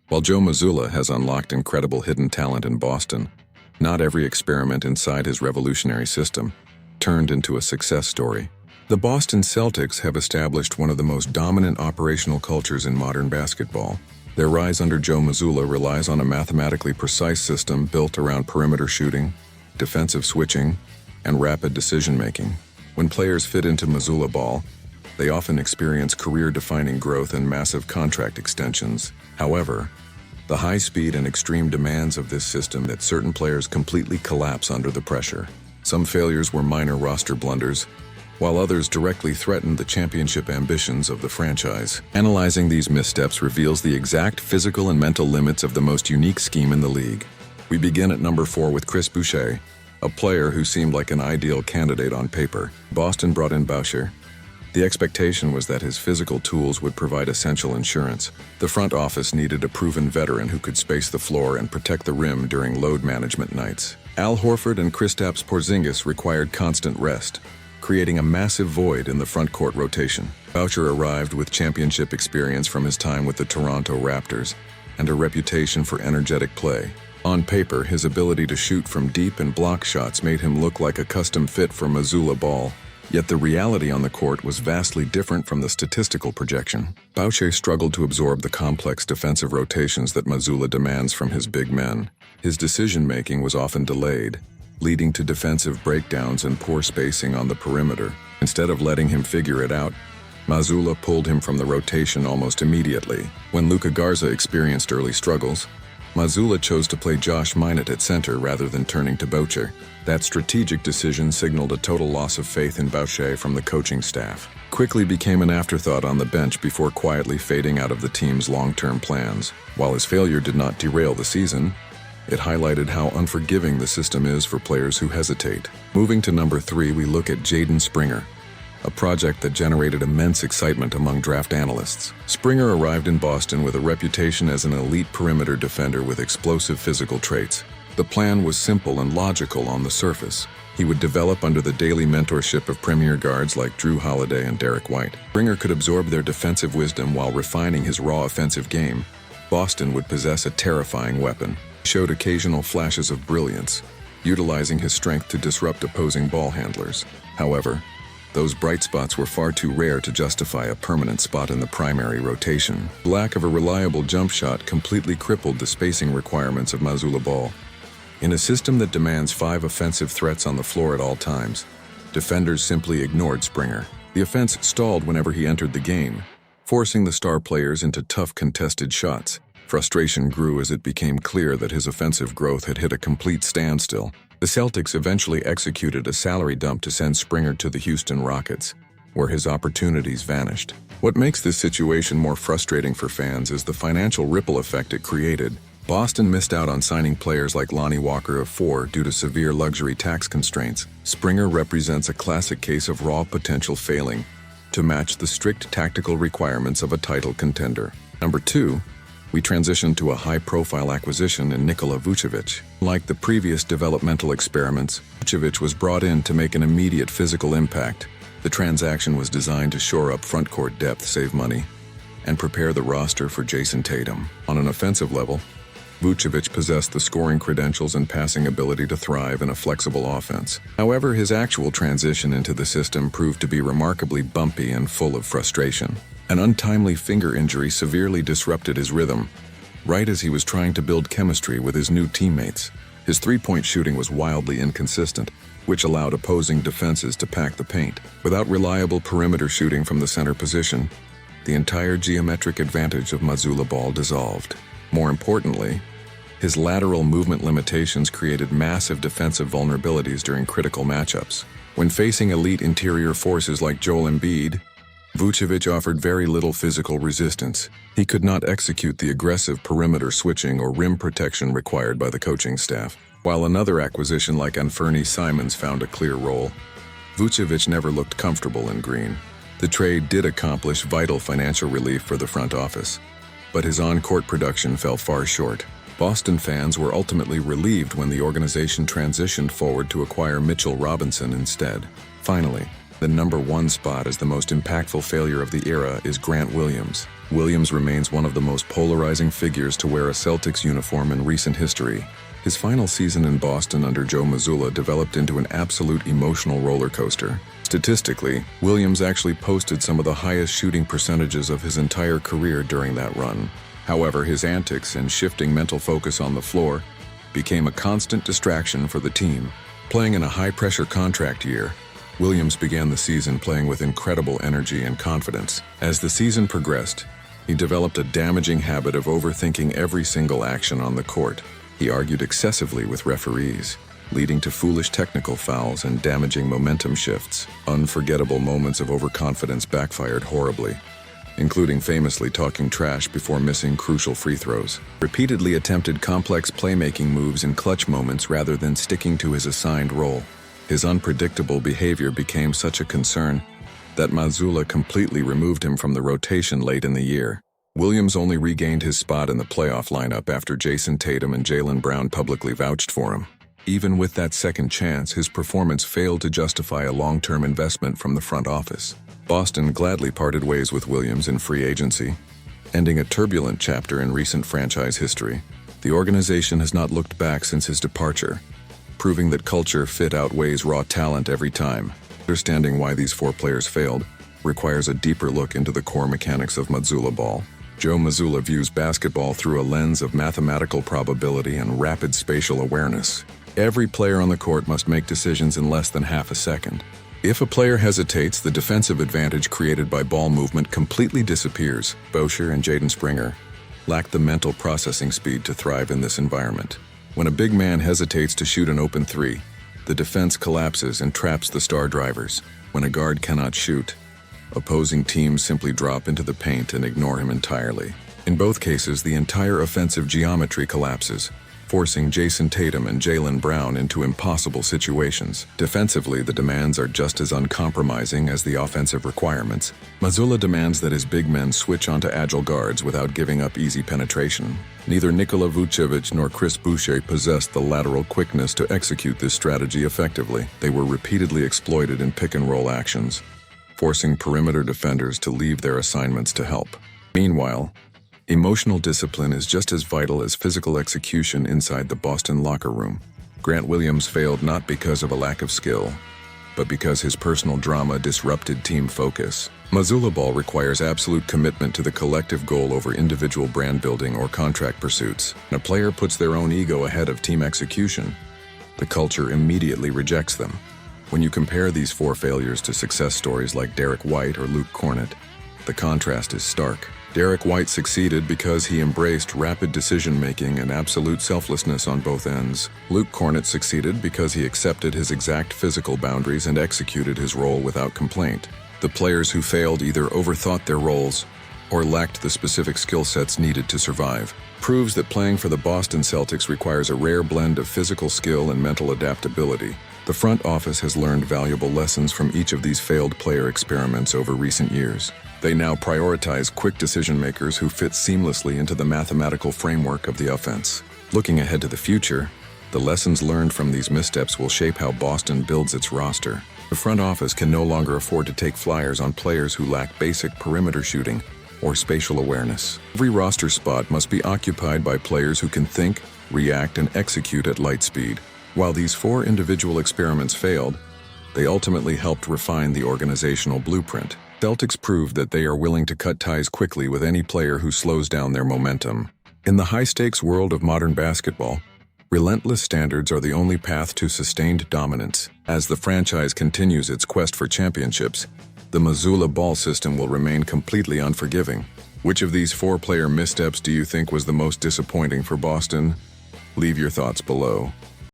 While Joe Mazzulla has unlocked incredible hidden talent in Boston, not every experiment inside his revolutionary system turned into a success story. The Boston Celtics have established one of the most dominant operational cultures in modern basketball. Their rise under Joe Mazzulla relies on a mathematically precise system built around perimeter shooting, defensive switching, and rapid decision-making. When players fit into Mazzulla Ball, they often experience career-defining growth and massive contract extensions. However, the high speed and extreme demands of this system that certain players completely collapse under the pressure. Some failures were minor roster blunders, while others directly threatened the championship ambitions of the franchise. Analyzing these missteps reveals the exact physical and mental limits of the most unique scheme in the league. We begin at number 4 with Chris Boucher, a player who seemed like an ideal candidate on paper. Boston brought in Boucher. The expectation was that his physical tools would provide essential insurance. The front office needed a proven veteran who could space the floor and protect the rim during load management nights. Al Horford and Kristaps Porzingis required constant rest, creating a massive void in the front court rotation. Boucher arrived with championship experience from his time with the Toronto Raptors and a reputation for energetic play. On paper, his ability to shoot from deep and block shots made him look like a custom fit for Mazzulla Ball. Yet the reality on the court was vastly different from the statistical projection. Boucher struggled to absorb the complex defensive rotations that Mazzulla demands from his big men. His decision-making was often delayed, leading to defensive breakdowns and poor spacing on the perimeter. Instead of letting him figure it out, Mazzulla pulled him from the rotation almost immediately. When Luka Garza experienced early struggles, Mazzulla chose to play Josh Minott at center rather than turning to Boucher. That strategic decision signaled a total loss of faith in Boucher from the coaching staff. Quickly became an afterthought on the bench before quietly fading out of the team's long-term plans. While his failure did not derail the season, it highlighted how unforgiving the system is for players who hesitate. Moving to number 3, we look at Jaden Springer, a project that generated immense excitement among draft analysts. Springer arrived in Boston with a reputation as an elite perimeter defender with explosive physical traits. The plan was simple and logical on the surface. He would develop under the daily mentorship of premier guards like Drew Holiday and Derek White. Springer could absorb their defensive wisdom while refining his raw offensive game. Boston would possess a terrifying weapon. He showed occasional flashes of brilliance, utilizing his strength to disrupt opposing ball handlers. However, those bright spots were far too rare to justify a permanent spot in the primary rotation. The lack of a reliable jump shot completely crippled the spacing requirements of Mazzulla Ball. In a system that demands 5 offensive threats on the floor at all times, defenders simply ignored Springer. The offense stalled whenever he entered the game, forcing the star players into tough contested shots. Frustration grew as it became clear that his offensive growth had hit a complete standstill. The Celtics eventually executed a salary dump to send Springer to the Houston Rockets, where his opportunities vanished. What makes this situation more frustrating for fans is the financial ripple effect it created. Boston missed out on signing players like Lonnie Walker of 4 due to severe luxury tax constraints. Springer represents a classic case of raw potential failing to match the strict tactical requirements of a title contender. Number 2, we transition to a high-profile acquisition in Nikola Vucevic. Like the previous developmental experiments, Vucevic was brought in to make an immediate physical impact. The transaction was designed to shore up front-court depth, save money, and prepare the roster for Jayson Tatum. On an offensive level, Vucevic possessed the scoring credentials and passing ability to thrive in a flexible offense. However, his actual transition into the system proved to be remarkably bumpy and full of frustration. An untimely finger injury severely disrupted his rhythm, right as he was trying to build chemistry with his new teammates. His three-point shooting was wildly inconsistent, which allowed opposing defenses to pack the paint. Without reliable perimeter shooting from the center position, the entire geometric advantage of Mazzulla Ball dissolved. More importantly, his lateral movement limitations created massive defensive vulnerabilities during critical matchups. When facing elite interior forces like Joel Embiid, Vucevic offered very little physical resistance. He could not execute the aggressive perimeter switching or rim protection required by the coaching staff. While another acquisition like Anfernee Simons found a clear role, Vucevic never looked comfortable in green. The trade did accomplish vital financial relief for the front office, but his on-court production fell far short. Boston fans were ultimately relieved when the organization transitioned forward to acquire Mitchell Robinson instead. Finally, The #1 spot as the most impactful failure of the era is Grant Williams. Williams remains one of the most polarizing figures to wear a Celtics uniform in recent history. His final season in Boston under Joe Mazzulla developed into an absolute emotional roller coaster. Statistically, Williams actually posted some of the highest shooting percentages of his entire career during that run. However, his antics and shifting mental focus on the floor became a constant distraction for the team. Playing in a high-pressure contract year, Williams began the season playing with incredible energy and confidence. As the season progressed, he developed a damaging habit of overthinking every single action on the court. He argued excessively with referees, leading to foolish technical fouls and damaging momentum shifts. Unforgettable moments of overconfidence backfired horribly, including famously talking trash before missing crucial free throws. Repeatedly attempted complex playmaking moves in clutch moments rather than sticking to his assigned role. His unpredictable behavior became such a concern that Mazulla completely removed him from the rotation late in the year. Williams only regained his spot in the playoff lineup after Jayson, Tatum, and Jaylen Brown publicly vouched for him. Even with that second chance, his performance failed to justify a long-term investment from the front office. Boston gladly parted ways with Williams in free agency, ending a turbulent chapter in recent franchise history. The organization has not looked back since his departure, proving that culture fit outweighs raw talent every time. Understanding why these 4 players failed requires a deeper look into the core mechanics of Mazzulla Ball. Joe Mazzulla views basketball through a lens of mathematical probability and rapid spatial awareness. Every player on the court must make decisions in less than half a second. If a player hesitates, the defensive advantage created by ball movement completely disappears. Boucher and Jaden Springer lack the mental processing speed to thrive in this environment. When a big man hesitates to shoot an open 3, the defense collapses and traps the star drivers. When a guard cannot shoot, opposing teams simply drop into the paint and ignore him entirely. In both cases, the entire offensive geometry collapses, forcing Jayson, Tatum, and Jaylen Brown into impossible situations. Defensively, the demands are just as uncompromising as the offensive requirements. Mazulla demands that his big men switch onto agile guards without giving up easy penetration. Neither Nikola Vucevic nor Chris Boucher possessed the lateral quickness to execute this strategy effectively. They were repeatedly exploited in pick-and-roll actions, forcing perimeter defenders to leave their assignments to help. Meanwhile, emotional discipline is just as vital as physical execution inside the Boston locker room. Grant Williams failed not because of a lack of skill, but because his personal drama disrupted team focus. Mazzulla Ball requires absolute commitment to the collective goal over individual brand building or contract pursuits. When a player puts their own ego ahead of team execution, the culture immediately rejects them. When you compare these 4 failures to success stories like Derek White or Luke Kornet, the contrast is stark. Derek White succeeded because he embraced rapid decision-making and absolute selflessness on both ends. Luke Kornet succeeded because he accepted his exact physical boundaries and executed his role without complaint. The players who failed either overthought their roles or lacked the specific skill sets needed to survive. Proves that playing for the Boston Celtics requires a rare blend of physical skill and mental adaptability. The front office has learned valuable lessons from each of these failed player experiments over recent years. They now prioritize quick decision-makers who fit seamlessly into the mathematical framework of the offense. Looking ahead to the future, the lessons learned from these missteps will shape how Boston builds its roster. The front office can no longer afford to take flyers on players who lack basic perimeter shooting or spatial awareness. Every roster spot must be occupied by players who can think, react, and execute at light speed. While these 4 individual experiments failed, they ultimately helped refine the organizational blueprint. Celtics proved that they are willing to cut ties quickly with any player who slows down their momentum. In the high-stakes world of modern basketball, relentless standards are the only path to sustained dominance. As the franchise continues its quest for championships, the Mazzulla Ball system will remain completely unforgiving. Which of these 4-player missteps do you think was the most disappointing for Boston? Leave your thoughts below.